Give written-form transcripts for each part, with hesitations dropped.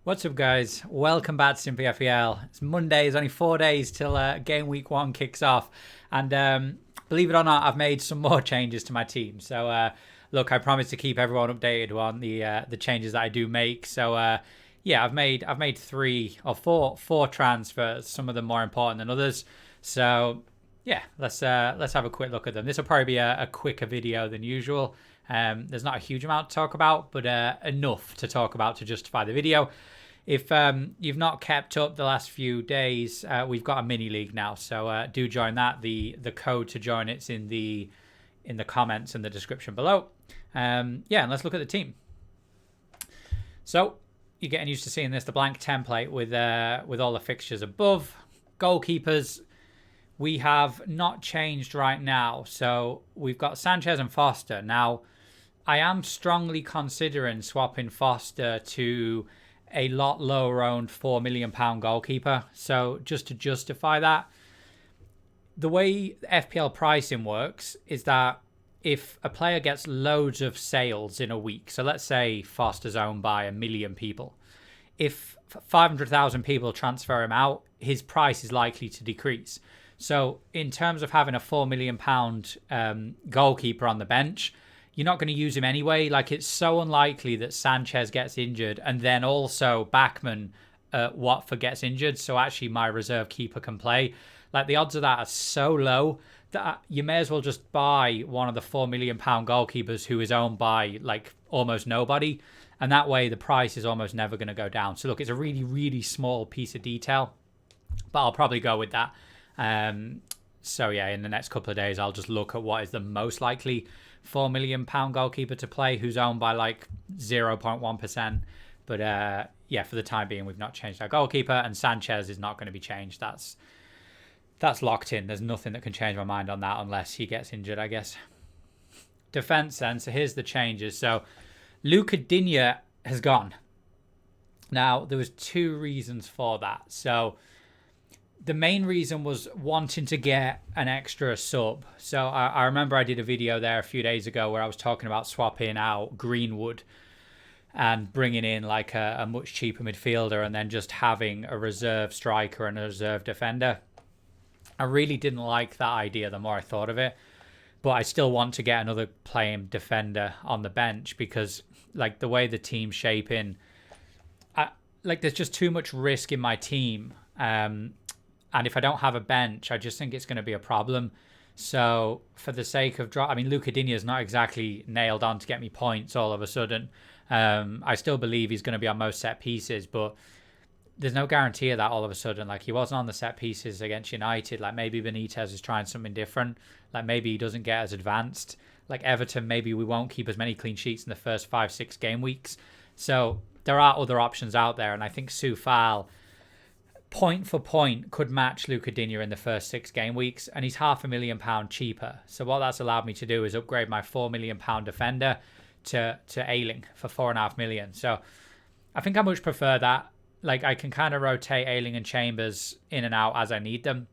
What's up, guys? Welcome back to Simply FPL. It's Monday. There's only 4 days till game week 1 kicks off. And believe it or not, I've made some more changes to my team. So, look, I promise to keep everyone updated on the changes that I do make. So, yeah, I've made four transfers, some of them more important than others. So, yeah, let's have a quick look at them. This will probably be a quicker video than usual. There's not a huge amount to talk about, but enough to talk about to justify the video. If you've not kept up the last few days, we've got a mini league now, so do join that. The code to join it's in the comments and the description below. And let's look at the team. So you're getting used to seeing this, the blank template with all the fixtures above. Goalkeepers, we have not changed right now, so we've got Sanchez and Foster. Now, I am strongly considering swapping Foster to a lot lower owned £4 million goalkeeper. So just to justify that, the way FPL pricing works is that if a player gets loads of sales in a week, so let's say Foster's owned by 1 million people, if 500,000 people transfer him out, his price is likely to decrease. So in terms of having a £4 million goalkeeper on the bench, you're not going to use him anyway. Like, it's so unlikely that Sanchez gets injured and then also Backman Watford gets injured. So actually my reserve keeper can play. Like, the odds of that are so low that you may as well just buy one of the £4 million goalkeepers who is owned by like almost nobody. And that way the price is almost never going to go down. So look, it's a really, really small piece of detail, but I'll probably go with that. So yeah, in the next couple of days, I'll just look at what is the most likely £4 million goalkeeper to play who's owned by like 0.1%. But yeah, for the time being, we've not changed our goalkeeper, and Sanchez is not going to be changed. That's locked in. There's nothing that can change my mind on that unless he gets injured, I guess. Defense then. So here's the changes. So Luca Digne has gone. Now, there was 2 reasons for that. So the main reason was wanting to get an extra sub. So I remember I did a video there a few days ago where I was talking about swapping out Greenwood and bringing in like a much cheaper midfielder and then just having a reserve striker and a reserve defender. I really didn't like that idea the more I thought of it, but I still want to get another playing defender on the bench because like the way the team's shaping, there's just too much risk in my team. And if I don't have a bench, I just think it's going to be a problem. So for the sake of Luca Digne is not exactly nailed on to get me points all of a sudden. I still believe he's going to be on most set pieces, but there's no guarantee of that all of a sudden. Like, he wasn't on the set pieces against United. Like, maybe Benitez is trying something different. Like, maybe he doesn't get as advanced. Like Everton, maybe we won't keep as many clean sheets in the first 5-6 game weeks. So there are other options out there, and I think Soufal, point for point, could match Luca Digne in the first 6 game weeks, and he's £500,000 cheaper. So what that's allowed me to do is upgrade my £4 million defender to Ayling for £4.5 million. So I think I much prefer that. Like, I can kind of rotate Ayling and Chambers in and out as I need them,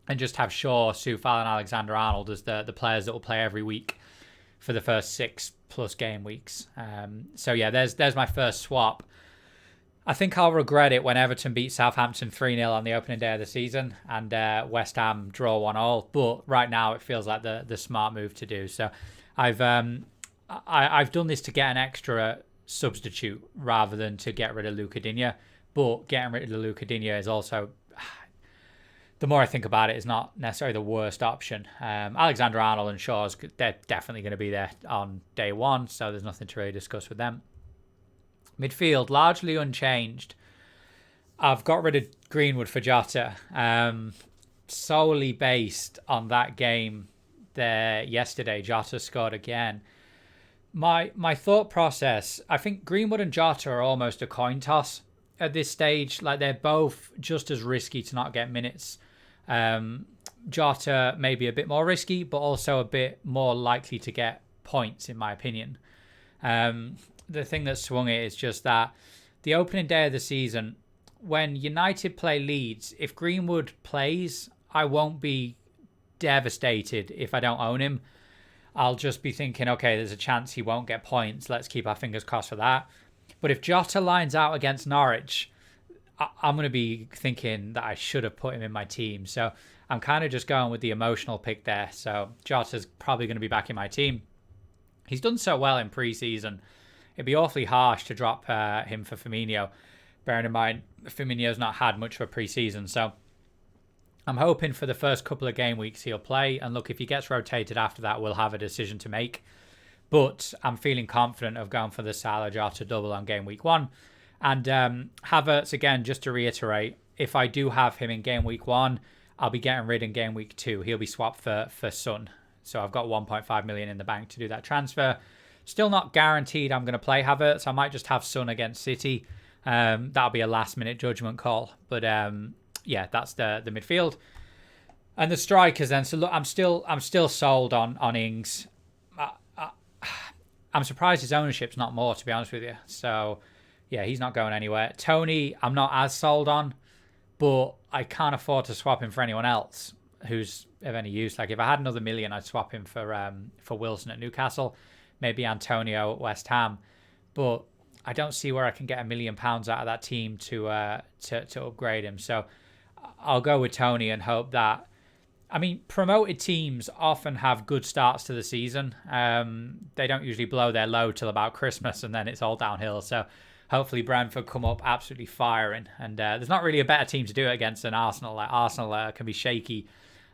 and just have Shaw, Soufal, and Alexander-Arnold as the players that will play every week for the first 6+ game weeks. So yeah, there's my first swap. I think I'll regret it when Everton beat Southampton 3-0 on the opening day of the season and West Ham draw 1-1. But right now it feels like the smart move to do. So I've done this to get an extra substitute rather than to get rid of Luca Digne. But getting rid of Luca Digne is also, the more I think about it, is not necessarily the worst option. Alexander-Arnold and Shaw's, they're definitely going to be there on day 1, so there's nothing to really discuss with them. Midfield, largely unchanged. I've got rid of Greenwood for Jota, solely based on that game there yesterday. Jota scored again. My thought process, I think Greenwood and Jota are almost a coin toss at this stage. Like, they're both just as risky to not get minutes. Jota may be a bit more risky, but also a bit more likely to get points, in my opinion. The thing that swung it is just that the opening day of the season, when United play Leeds, if Greenwood plays, I won't be devastated if I don't own him. I'll just be thinking, okay, there's a chance he won't get points. Let's keep our fingers crossed for that. But if Jota lines out against Norwich, I'm going to be thinking that I should have put him in my team. So I'm kind of just going with the emotional pick there. So Jota's probably going to be back in my team. He's done so well in pre-season. It'd be awfully harsh to drop him for Firmino, bearing in mind Firmino's not had much of a pre-season. So I'm hoping for the first couple of game weeks he'll play. And look, if he gets rotated after that, we'll have a decision to make. But I'm feeling confident of going for the Salah Jota double on game week 1. And Havertz, again, just to reiterate, if I do have him in game week 1, I'll be getting rid in game week 2. He'll be swapped for Son. So I've got 1.5 million in the bank to do that transfer. Still not guaranteed I'm going to play Havertz. I might just have Son against City. That'll be a last-minute judgment call. But yeah, that's the midfield. And the strikers then. So look, I'm still sold on Ings. I'm surprised his ownership's not more, to be honest with you. So, yeah, he's not going anywhere. Tony, I'm not as sold on, but I can't afford to swap him for anyone else who's of any use. Like, if I had another million, I'd swap him for Wilson at Newcastle, maybe Antonio at West Ham. But I don't see where I can get £1 million out of that team to upgrade him. So I'll go with Tony and hope that. I mean, promoted teams often have good starts to the season. They don't usually blow their load till about Christmas, and then it's all downhill. So hopefully Brentford come up absolutely firing. And there's not really a better team to do it against than Arsenal. Like, Arsenal can be shaky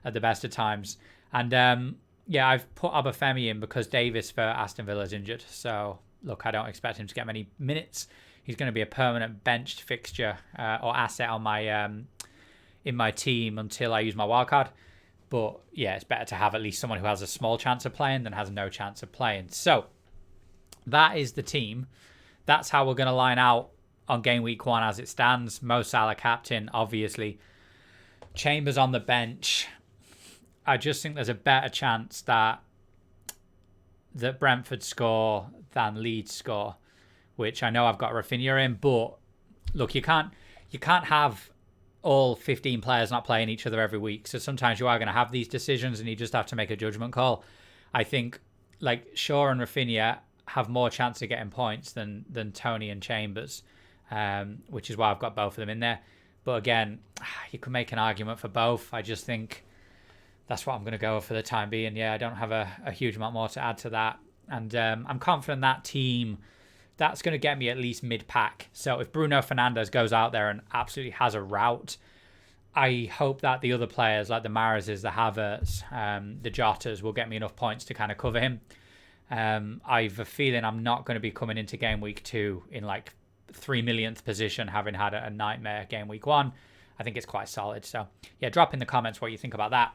at the best of times. And yeah, I've put Obafemi in because Davis for Aston Villa is injured. So look, I don't expect him to get many minutes. He's going to be a permanent benched fixture or asset on my in my team until I use my wildcard. But yeah, it's better to have at least someone who has a small chance of playing than has no chance of playing. So that is the team. That's how we're going to line out on game week 1 as it stands. Mo Salah captain, obviously. Chambers on the bench. I just think there's a better chance that Brentford score than Leeds score, which I know I've got Rafinha in. But look, you can't have all 15 players not playing each other every week. So sometimes you are going to have these decisions and you just have to make a judgment call. I think like Shaw and Rafinha have more chance of getting points than Tony and Chambers, which is why I've got both of them in there. But again, you could make an argument for both. I just think that's what I'm going to go for the time being. Yeah, I don't have a huge amount more to add to that. And I'm confident that team, that's going to get me at least mid-pack. So if Bruno Fernandes goes out there and absolutely has a rout, I hope that the other players like the Mahrezes, the Havertz, the Jotas will get me enough points to kind of cover him. I've a feeling I'm not going to be coming into game week 2 in like 3 millionth position, having had a nightmare game week 1. I think it's quite solid. So yeah, drop in the comments what you think about that.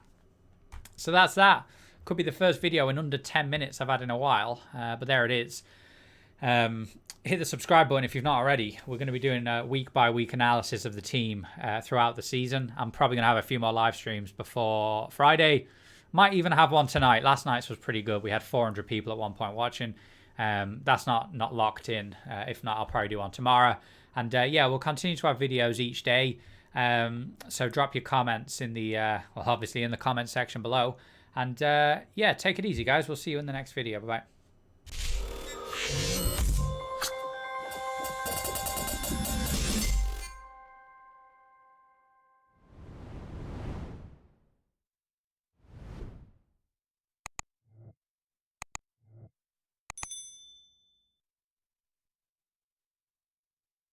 So that's that. Could be the first video in under 10 minutes I've had in a while, but there it is. Hit the subscribe button if you've not already. We're going to be doing a week-by-week analysis of the team throughout the season. I'm probably going to have a few more live streams before Friday. Might even have one tonight. Last night's was pretty good. We had 400 people at one point watching. That's not locked in. If not, I'll probably do one tomorrow. And yeah, we'll continue to have videos each day. So drop your comments in the, well, obviously in the comment section below. And yeah, take it easy, guys. We'll see you in the next video. Bye-bye.